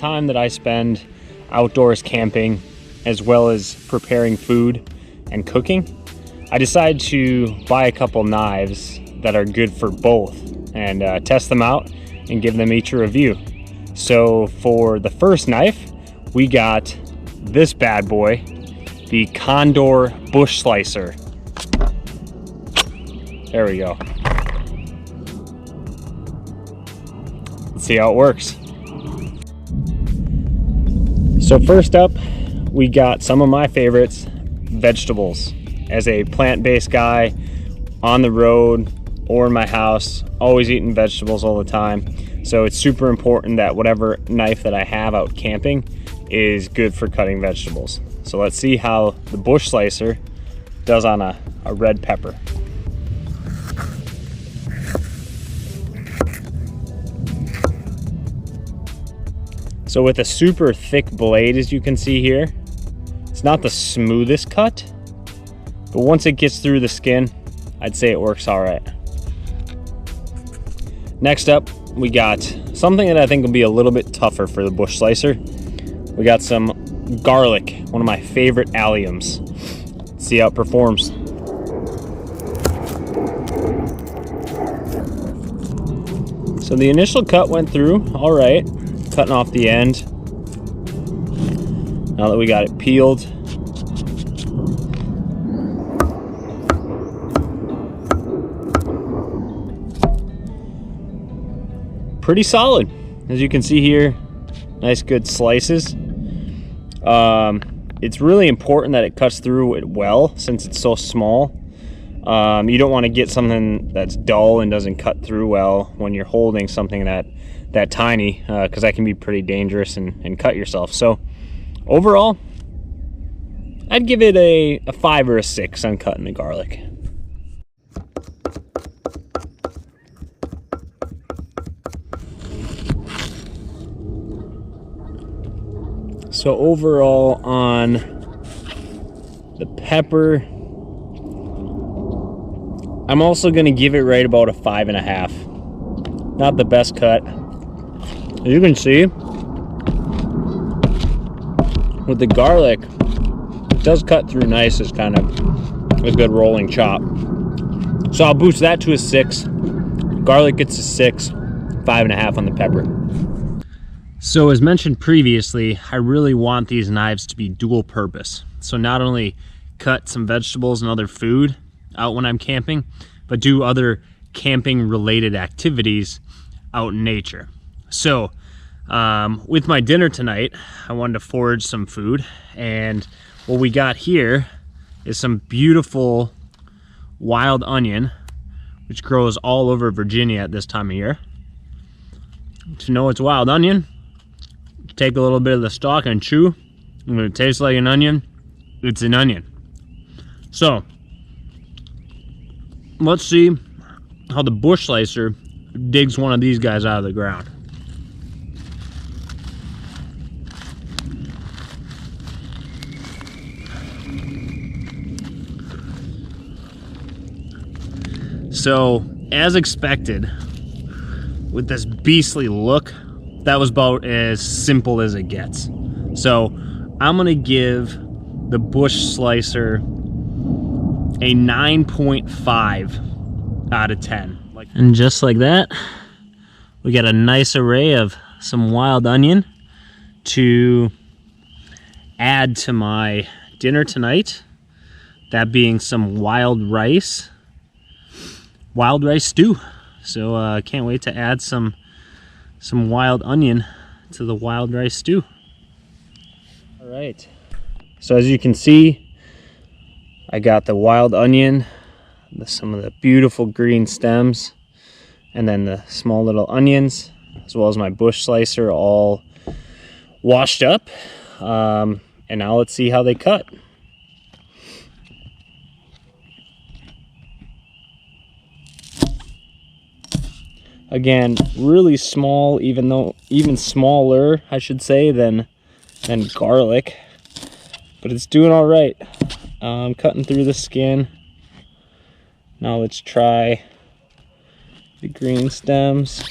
time that I spend outdoors camping, as well as preparing food and cooking, I decided to buy a couple knives that are good for both and test them out and give them each a review. So for the first knife, we got this bad boy, the Condor bush slicer. There we go. Let's see how it works. So first up, we got some of my favorites, vegetables. As a plant-based guy on the road or in my house, always eating vegetables all the time. So it's super important that whatever knife that I have out camping is good for cutting vegetables. So let's see how the bush slicer does on a red pepper. So with a super thick blade, as you can see here, it's not the smoothest cut, but once it gets through the skin, I'd say it works all right. Next up, we got something that I think will be a little bit tougher for the bush slicer. We got some garlic, one of my favorite alliums. Let's see how it performs. So the initial cut went through all right, cutting off the end. Now that we got it peeled, pretty solid, as you can see here. Nice good slices. It's really important that it cuts through it well, since it's so small. You don't want to get something that's dull and doesn't cut through well when you're holding something that tiny, because that can be pretty dangerous and cut yourself. So overall, I'd give it a 5 or a 6 on cutting the garlic. So overall on the pepper, I'm also going to give it right about a 5.5. Not the best cut. As you can see, with the garlic, it does cut through nice as kind of a good rolling chop. So I'll boost that to a 6. Garlic gets a 6, 5.5 on the pepper. So as mentioned previously, I really want these knives to be dual purpose. So not only cut some vegetables and other food out when I'm camping, but do other camping related activities out in nature. So with my dinner tonight, I wanted to forage some food, and what we got here is some beautiful wild onion, which grows all over Virginia at this time of year. To know it's wild onion, take a little bit of the stalk and chew. When it tastes like an onion, it's an onion. So let's see how the bush slicer digs one of these guys out of the ground. So as expected, with this beastly look, that was about as simple as it gets. So I'm gonna give the bush slicer a 9.5 out of 10. And just like that, we got a nice array of some wild onion to add to my dinner tonight. That being some wild rice stew. So I can't wait to add some wild onion to the wild rice stew. All right, so as you can see, I got the wild onion, some of the beautiful green stems, and then the small little onions, as well as my bush slicer all washed up. And now let's see how they cut. Again, really small, even smaller, I should say, than garlic, but it's doing all right. Cutting through the skin. Now let's try the green stems.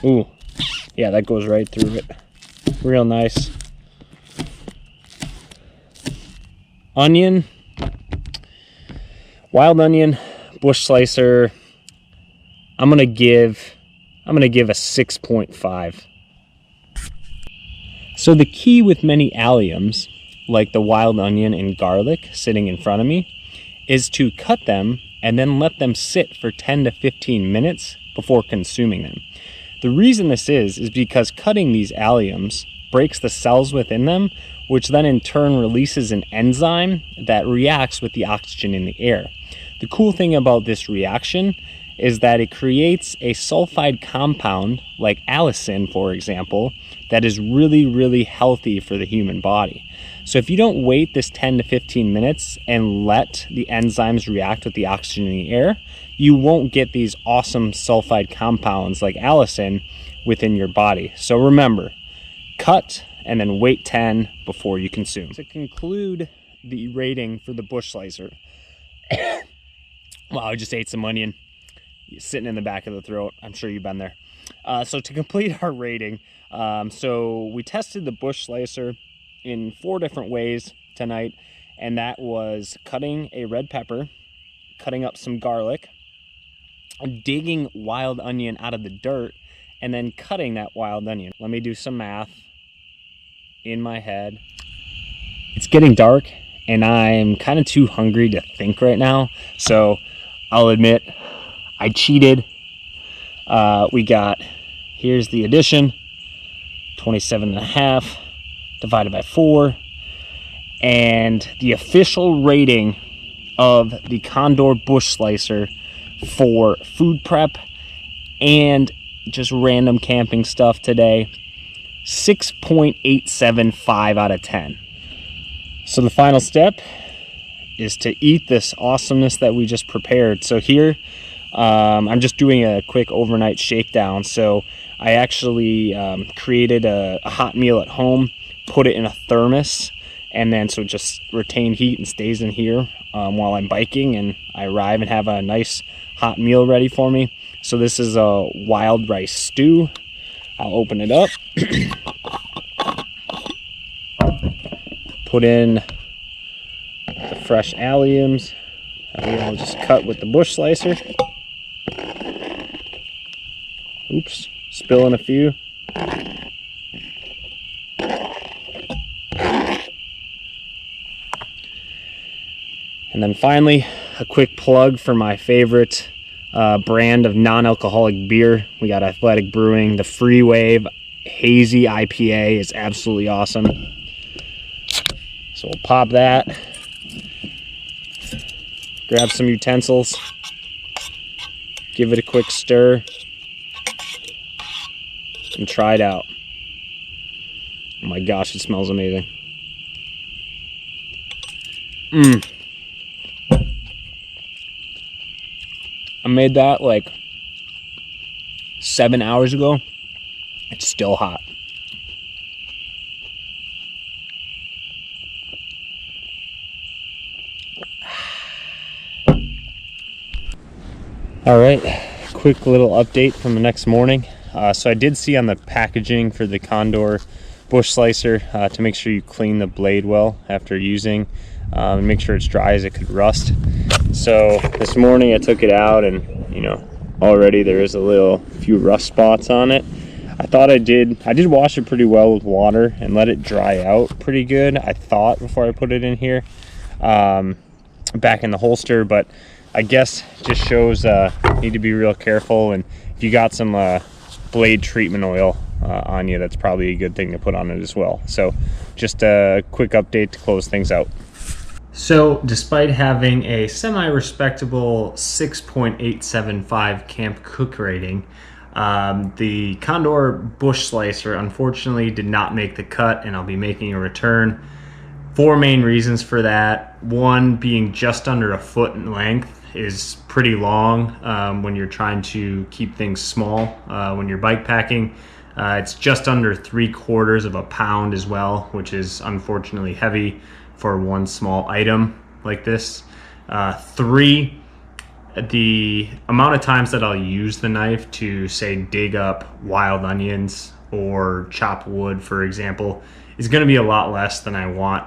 Ooh, yeah, that goes right through it. real nice. Onion, wild onion, bush slicer. I'm gonna give a 6.5. So the key with many alliums, like the wild onion and garlic sitting in front of me, is to cut them and then let them sit for 10 to 15 minutes before consuming them. The reason this is because cutting these alliums breaks the cells within them, which then in turn releases an enzyme that reacts with the oxygen in the air. The cool thing about this reaction is that it creates a sulfide compound like allicin, for example, that is really, really healthy for the human body. So if you don't wait this 10 to 15 minutes and let the enzymes react with the oxygen in the air, you won't get these awesome sulfide compounds like allicin within your body. So remember, cut and then wait 10 before you consume. To conclude the rating for the bush slicer, wow, I just ate some onion sitting in the back of the throat. I'm sure you've been there. So to complete our rating, so we tested the bush slicer in 4 different ways tonight, and that was cutting a red pepper, cutting up some garlic, digging wild onion out of the dirt, and then cutting that wild onion. Let me do some math in my head. It's getting dark and I'm kind of too hungry to think right now, so I'll admit I cheated. We got, here's the addition, 27.5 divided by 4, and the official rating of the Condor bush slicer for food prep and just random camping stuff today, 6.875 out of 10. So the final step is to eat this awesomeness that we just prepared. So here, I'm just doing a quick overnight shakedown. So I actually created a hot meal at home, put it in a thermos, and then so it just retain heat and stays in here while I'm biking, and I arrive and have a nice hot meal ready for me. So this is a wild rice stew. I'll open it up. Put in the fresh alliums. I'll just cut with the bush slicer. Oops, spilling a few. And then finally, a quick plug for my favorite brand of non-alcoholic beer. We got Athletic Brewing. The Free Wave Hazy IPA is absolutely awesome. So we'll pop that. Grab some utensils. Give it a quick stir. And try it out. Oh my gosh, it smells amazing. I made that like 7 hours ago. It's still hot. All right, quick little update from the next morning. So I did see on the packaging for the Condor bush slicer to make sure you clean the blade well after using and make sure it's dry as it could rust. So this morning I took it out and already there is a few rust spots on it. I did wash it pretty well with water and let it dry out pretty good, I thought, before I put it in here back in the holster, but I guess just shows need to be real careful, and if you got some blade treatment oil on you, that's probably a good thing to put on it as well. So just a quick update to close things out. So despite having a semi-respectable 6.875 Camp Cook rating, the Condor bush slicer unfortunately did not make the cut, and I'll be making a return. 4 main reasons for that. One, being just under a foot in length is pretty long when you're trying to keep things small when you're bike packing. It's just under 3/4 pounds as well, which is unfortunately heavy for one small item like this. 3, the amount of times that I'll use the knife to, say, dig up wild onions or chop wood, for example, is going to be a lot less than I want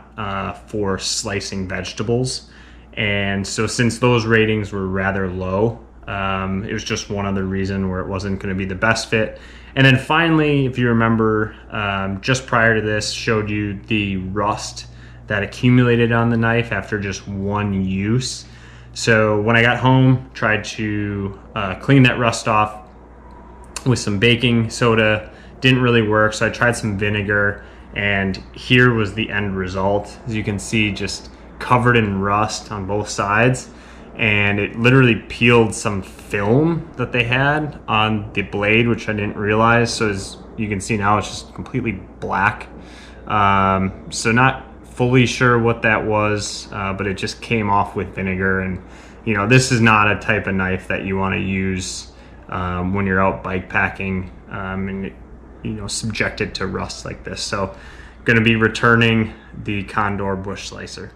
for slicing vegetables. And so since those ratings were rather low, it was just one other reason where it wasn't going to be the best fit. And then finally, if you remember, just prior to this, showed you the rust that accumulated on the knife after just one use. So when I got home, tried to clean that rust off with some baking soda. Didn't really work, so I tried some vinegar, and here was the end result. As you can see, just covered in rust on both sides, and it literally peeled some film that they had on the blade, which I didn't realize. So as you can see now, it's just completely black. So not fully sure what that was, but it just came off with vinegar. And you know, this is not a type of knife that you want to use when you're out bike packing and you know, subjected to rust like this. So going to be returning the Condor bush slicer.